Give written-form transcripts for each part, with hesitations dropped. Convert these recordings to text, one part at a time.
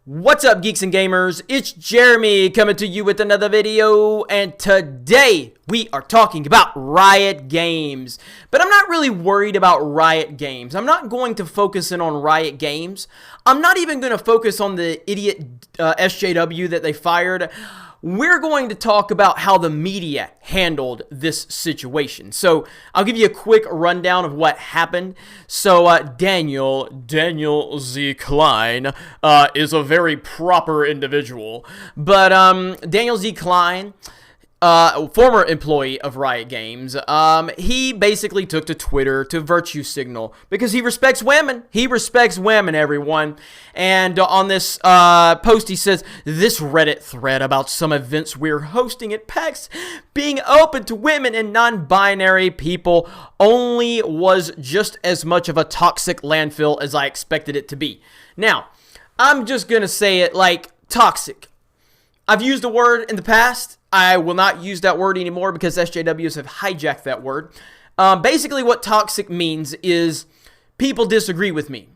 What's up, geeks and gamers? It's Jeremy coming to you with another video, and today we are talking about Riot Games. But I'm not really worried about Riot Games. I'm not going to focus in on Riot Games. I'm not even going to focus on the idiot SJW that they fired. We're going to talk about how the media handled this situation. So I'll give you a quick rundown of what happened. So Daniel Z. Klein is a very proper individual. But Daniel Z. Klein, former employee of Riot Games, he basically took to Twitter to virtue signal because he respects women. He respects women, everyone. And on this post, he says, this Reddit thread about some events we're hosting at PAX being open to women and non-binary people only was just as much of a toxic landfill as I expected it to be. Now, I'm just going to say it like toxic. I've used the word in the past. I will not use that word anymore because SJWs have hijacked that word. Basically, what toxic means is people disagree with me,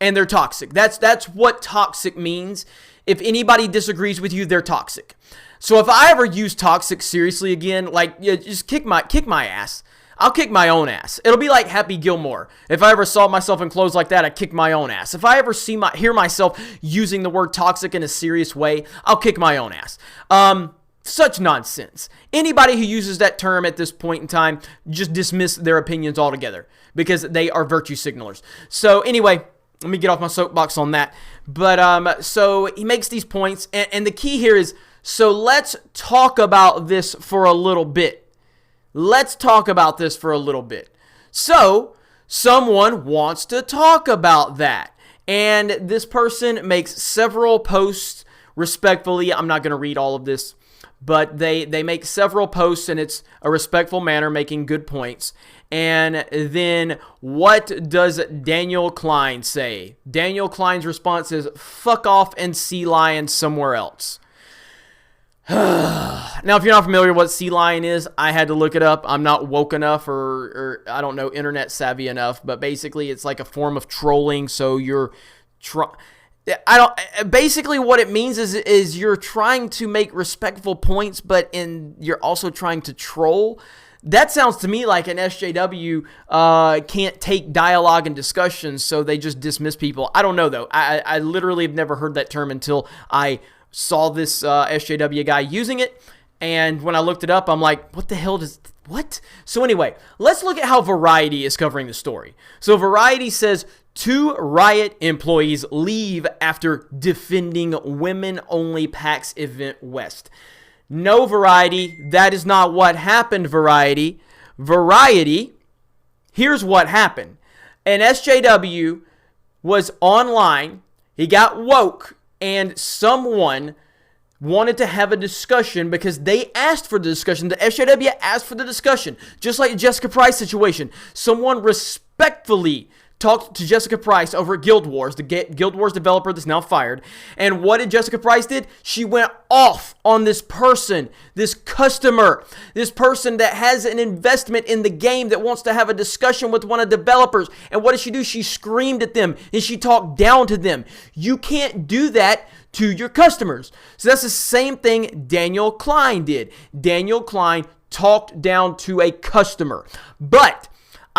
and they're toxic. That's what toxic means. If anybody disagrees with you, they're toxic. So if I ever use toxic seriously again, like, yeah, just kick my ass. I'll kick my own ass. It'll be like Happy Gilmore. If I ever saw myself in clothes like that, I'd kick my own ass. If I ever hear myself using the word toxic in a serious way, I'll kick my own ass. Such nonsense. Anybody who uses that term at this point in time, just dismiss their opinions altogether because they are virtue signalers. So anyway, let me get off my soapbox on that. But so he makes these points, and the key here is, so let's talk about this for a little bit. Let's talk about this for a little bit. So, someone wants to talk about that. And this person makes several posts respectfully. I'm not going to read all of this, but they make several posts, and it's a respectful manner, making good points. And then what does Daniel Klein say? Daniel Klein's response is, fuck off and sea lion somewhere else. Now, if you're not familiar with what sea lion is, I had to look it up. I'm not woke enough or I don't know, internet savvy enough, but basically it's like a form of trolling. So you're basically what it means is you're trying to make respectful points, but you're also trying to troll. That sounds to me like an SJW can't take dialogue and discussion, so they just dismiss people. I don't know, though. I literally have never heard that term until I saw this SJW guy using it, and when I looked it up, I'm like, what the hell what? So anyway, let's look at how Variety is covering the story. So Variety says, 2 Riot employees leave after defending women-only PAX event West. No, Variety, that is not what happened, Variety. Variety, here's what happened. An SJW was online, he got woke, and someone wanted to have a discussion because they asked for the discussion. The SJW asked for the discussion, just like the Jessica Price situation. Someone respectfully talked to Jessica Price over at Guild Wars, the Guild Wars developer that's now fired. And what did Jessica Price did? She went off on this person, this customer, this person that has an investment in the game that wants to have a discussion with one of the developers. And what did she do? She screamed at them and she talked down to them. You can't do that to your customers. So that's the same thing Daniel Klein did. Daniel Klein talked down to a customer. But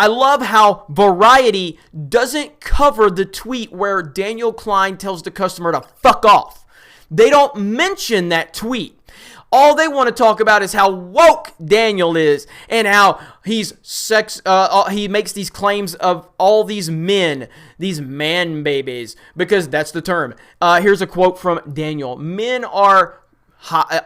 I love how Variety doesn't cover the tweet where Daniel Klein tells the customer to fuck off. They don't mention that tweet. All they want to talk about is how woke Daniel is and how he's he makes these claims of all these men, these man babies, because that's the term. Here's a quote from Daniel. Men are,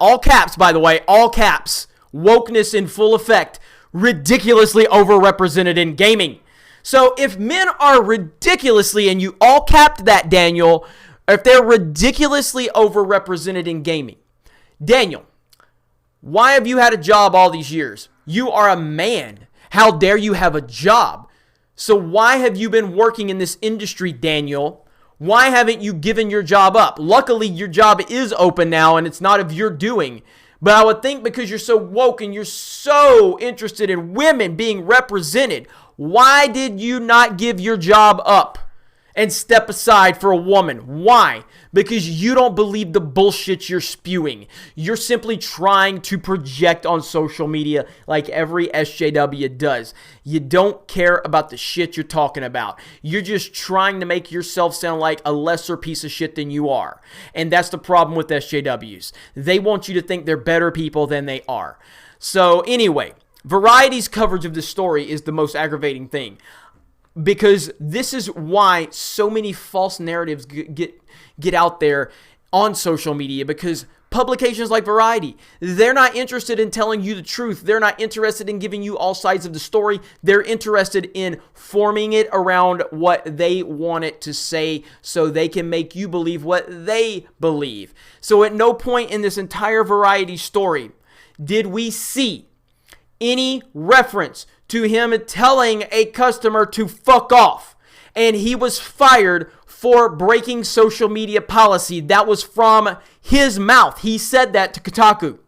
all caps by the way, all caps, wokeness in full effect, ridiculously overrepresented in gaming. So if men are ridiculously, and you all capped that, Daniel, if they're ridiculously overrepresented in gaming, Daniel, why have you had a job all these years? You are a man. How dare you have a job? So why have you been working in this industry, Daniel? Why haven't you given your job up? Luckily, your job is open now, and it's not of your doing. But I would think because you're so woke and you're so interested in women being represented, why did you not give your job up and step aside for a woman. Why? Because you don't believe the bullshit you're spewing. You're simply trying to project on social media like every SJW does. You don't care about the shit you're talking about. You're just trying to make yourself sound like a lesser piece of shit than you are. And that's the problem with SJWs. They want you to think they're better people than they are. So anyway, Variety's coverage of this story is the most aggravating thing. Because this is why so many false narratives get out there on social media, because publications like Variety, they're not interested in telling you the truth. They're not interested in giving you all sides of the story. They're interested in forming it around what they want it to say so they can make you believe what they believe. So at no point in this entire Variety story did we see any reference to him telling a customer to fuck off. And he was fired for breaking social media policy. That was from his mouth. He said that to Kotaku.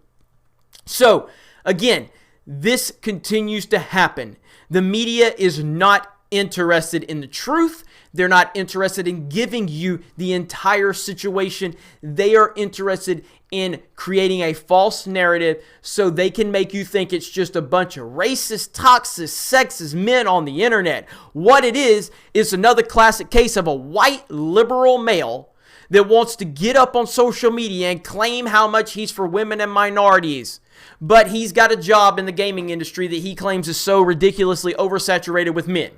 So, again, this continues to happen. The media is not interested in the truth. They're not interested in giving you the entire situation. They are interested in creating a false narrative so they can make you think it's just a bunch of racist, toxic, sexist men on the internet. What it is another classic case of a white liberal male that wants to get up on social media and claim how much he's for women and minorities. But he's got a job in the gaming industry that he claims is so ridiculously oversaturated with men.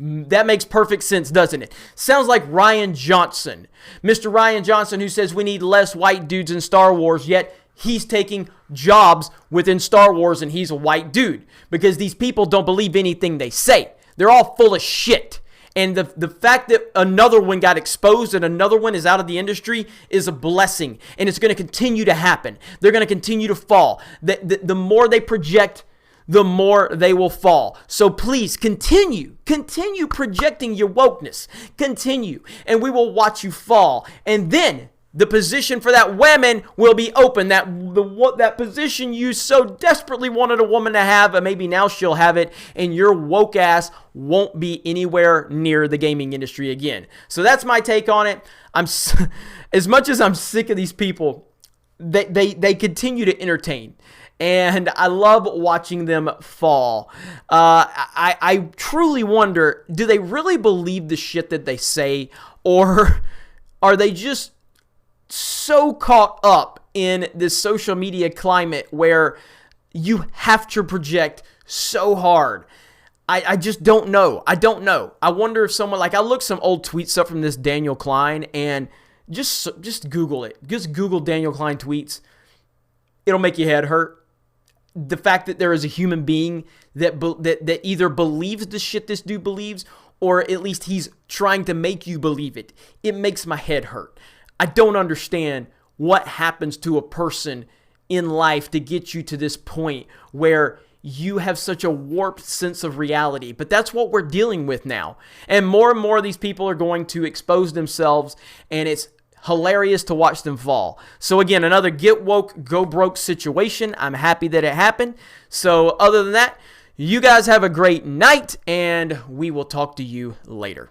That makes perfect sense, doesn't it? Sounds like Ryan Johnson. Mr. Ryan Johnson, who says we need less white dudes in Star Wars, yet he's taking jobs within Star Wars and he's a white dude. Because these people don't believe anything they say. They're all full of shit. And the fact that another one got exposed and another one is out of the industry is a blessing. And it's going to continue to happen. They're going to continue to fall. The more they project, the more they will fall. So please continue projecting your wokeness. Continue, and we will watch you fall. And then the position for that woman will be open. That position you so desperately wanted a woman to have, and maybe now she'll have it, and your woke ass won't be anywhere near the gaming industry again. So that's my take on it. As much as I'm sick of these people, they continue to entertain. And I love watching them fall. I truly wonder, do they really believe the shit that they say? Or are they just so caught up in this social media climate where you have to project so hard? I just don't know. I don't know. I wonder if someone, like I looked some old tweets up from this Daniel Klein, and just Google it. Just Google Daniel Klein tweets. It'll make your head hurt. The fact that there is a human being that either believes the shit this dude believes, or at least he's trying to make you believe it. It makes my head hurt. I don't understand what happens to a person in life to get you to this point where you have such a warped sense of reality. But that's what we're dealing with now. And more of these people are going to expose themselves, and it's hilarious to watch them fall. So again, another get woke, go broke situation. I'm happy that it happened. So other than that, you guys have a great night, and we will talk to you later.